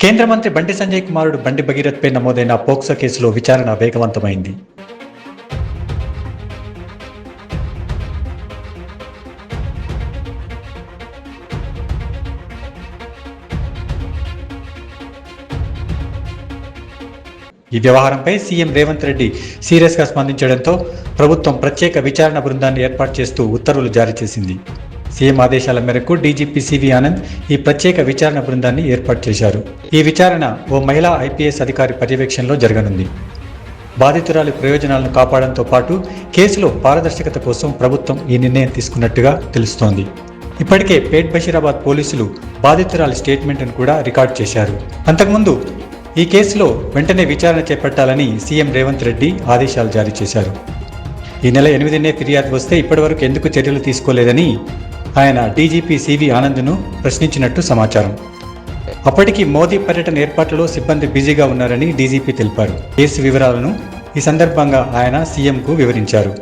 కేంద్ర మంత్రి బండి సంజయ్ కుమారుడు బండి భగీరథ్పై నమోదైన పోక్సో కేసులో విచారణ వేగవంతమైంది. ఈ వ్యవహారంపై సీఎం రేవంత్ రెడ్డి సీరియస్గా స్పందించడంతో ప్రభుత్వం ప్రత్యేక విచారణ బృందాన్ని ఏర్పాటు చేస్తూ ఉత్తర్వులు జారీ చేసింది. సీఎం ఆదేశాల మేరకు డీజీపీ సివి ఆనంద్ ఈ ప్రత్యేక విచారణ బృందాన్ని ఏర్పాటు చేశారు. ఈ విచారణ ఓ మహిళా ఐపీఎస్ అధికారి పర్యవేక్షణలో జరగనుంది. బాధితురాలి ప్రయోజనాలను కాపాడంతో పాటు కేసులో పారదర్శకత కోసం ప్రభుత్వం ఈ నిర్ణయం తీసుకున్నట్టుగా తెలుస్తోంది. ఇప్పటికే పేట్ బషీరాబాద్ పోలీసులు బాధితురాలి స్టేట్మెంట్ను కూడా రికార్డు చేశారు. అంతకుముందు ఈ కేసులో వెంటనే విచారణ చేపట్టాలని సీఎం రేవంత్ రెడ్డి ఆదేశాలు జారీ చేశారు. ఈ నెల 8నే ఫిర్యాదు వస్తే ఇప్పటివరకు ఎందుకు చర్యలు తీసుకోలేదని ఆయన డీజీపీ సివి ఆనంద్ను ప్రశ్నించినట్టు సమాచారం. అప్పటికి మోదీ పర్యటన ఏర్పాట్లలో సిబ్బంది బిజీగా ఉన్నారని డీజీపీ తెలిపారు. కేసు వివరాలను ఈ సందర్భంగా ఆయన సీఎంకు వివరించారు.